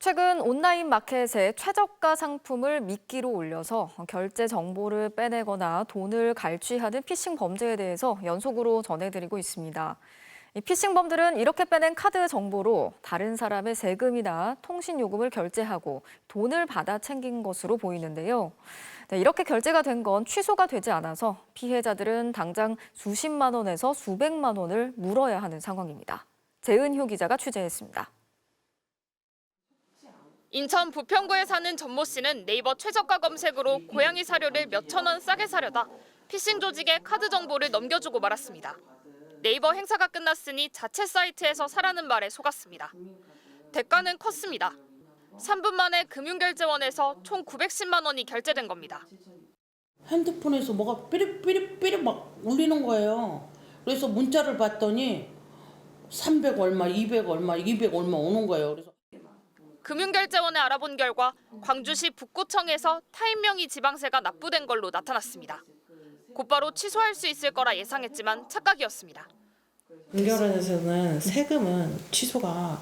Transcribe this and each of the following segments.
최근 온라인 마켓에 최저가 상품을 미끼로 올려서 결제 정보를 빼내거나 돈을 갈취하는 피싱 범죄에 대해서 연속으로 전해드리고 있습니다. 이 피싱범들은 이렇게 빼낸 카드 정보로 다른 사람의 세금이나 통신 요금을 결제하고 돈을 받아 챙긴 것으로 보이는데요. 이렇게 결제가 된 건 취소가 되지 않아서 피해자들은 당장 수십만 원에서 수백만 원을 물어야 하는 상황입니다. 재은효 기자가 취재했습니다. 인천 부평구에 사는 전모 씨는 네이버 최저가 검색으로 고양이 사료를 몇천 원 싸게 사려다 피싱 조직에 카드 정보를 넘겨주고 말았습니다. 네이버 행사가 끝났으니 자체 사이트에서 사라는 말에 속았습니다. 대가는 컸습니다. 3분 만에 금융결제원에서 총 910만 원이 결제된 겁니다. 핸드폰에서 뭐가 삐릿삐릿삐릿 막 울리는 거예요. 그래서 문자를 봤더니 300 얼마, 200 얼마, 200 얼마 오는 거예요. 그래서 금융결제원에 알아본 결과 광주시 북구청에서 타인명의 지방세가 납부된 걸로 나타났습니다. 곧바로 취소할 수 있을 거라 예상했지만 착각이었습니다. 금결원에서는 세금은 취소가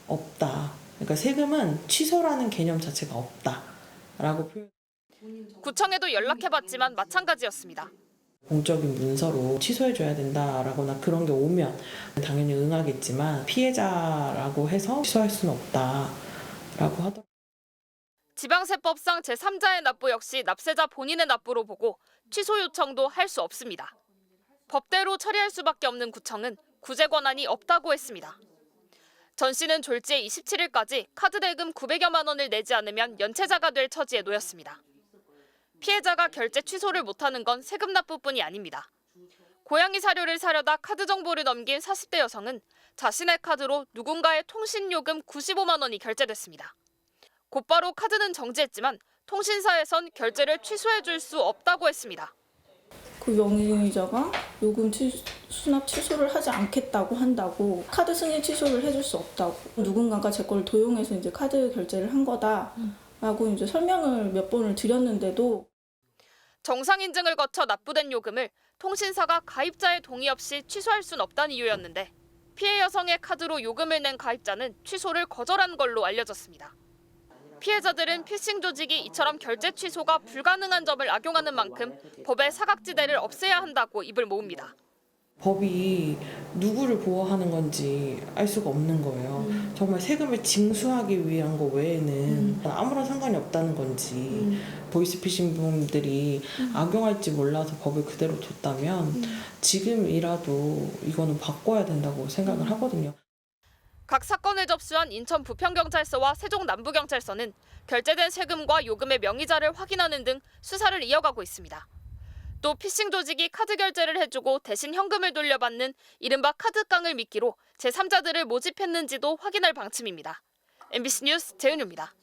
없다. 그러니까 세금은 취소라는 개념 자체가 없다라고 표현. 구청에도 연락해봤지만 마찬가지였습니다. 공적인 문서로 취소해줘야 된다라거나 그런 게 오면 당연히 응하겠지만 피해자라고 해서 취소할 수는 없다라고 하더라고요. 지방세법상 제3자의 납부 역시 납세자 본인의 납부로 보고 취소 요청도 할 수 없습니다. 법대로 처리할 수밖에 없는 구청은 구제 권한이 없다고 했습니다. 전 씨는 졸지에 27일까지 카드 대금 900여만 원을 내지 않으면 연체자가 될 처지에 놓였습니다. 피해자가 결제 취소를 못하는 건 세금 납부뿐이 아닙니다. 고양이 사료를 사려다 카드 정보를 넘긴 40대 여성은 자신의 카드로 누군가의 통신요금 95만 원이 결제됐습니다. 곧바로 카드는 정지했지만 통신사에선 결제를 취소해 줄 수 없다고 했습니다. 그 명의자가 요금 수납 취소를 하지 않겠다고 한다고 카드 승인 취소를 해줄 수 없다고 누군가가 제 걸 도용해서 이제 카드 결제를 한 거다라고 이제 설명을 몇 번을 드렸는데도 정상 인증을 거쳐 납부된 요금을 통신사가 가입자의 동의 없이 취소할 수는 없다는 이유였는데 피해 여성의 카드로 요금을 낸 가입자는 취소를 거절한 걸로 알려졌습니다. 피해자들은 피싱 조직이 이처럼 결제 취소가 불가능한 점을 악용하는 만큼 법의 사각지대를 없애야 한다고 입을 모읍니다. 법이 누구를 보호하는 건지 알 수가 없는 거예요. 정말 세금을 징수하기 위한 거 외에는 아무런 상관이 없다는 건지 보이스피싱범들이 악용할지 몰라서 법을 그대로 뒀다면 지금이라도 이거는 바꿔야 된다고 생각을 하거든요. 각 사건을 접수한 인천 부평경찰서와 세종 남부경찰서는 결제된 세금과 요금의 명의자를 확인하는 등 수사를 이어가고 있습니다. 또 피싱 조직이 카드 결제를 해주고 대신 현금을 돌려받는 이른바 카드깡을 미끼로 제3자들을 모집했는지도 확인할 방침입니다. MBC 뉴스 재은유입니다.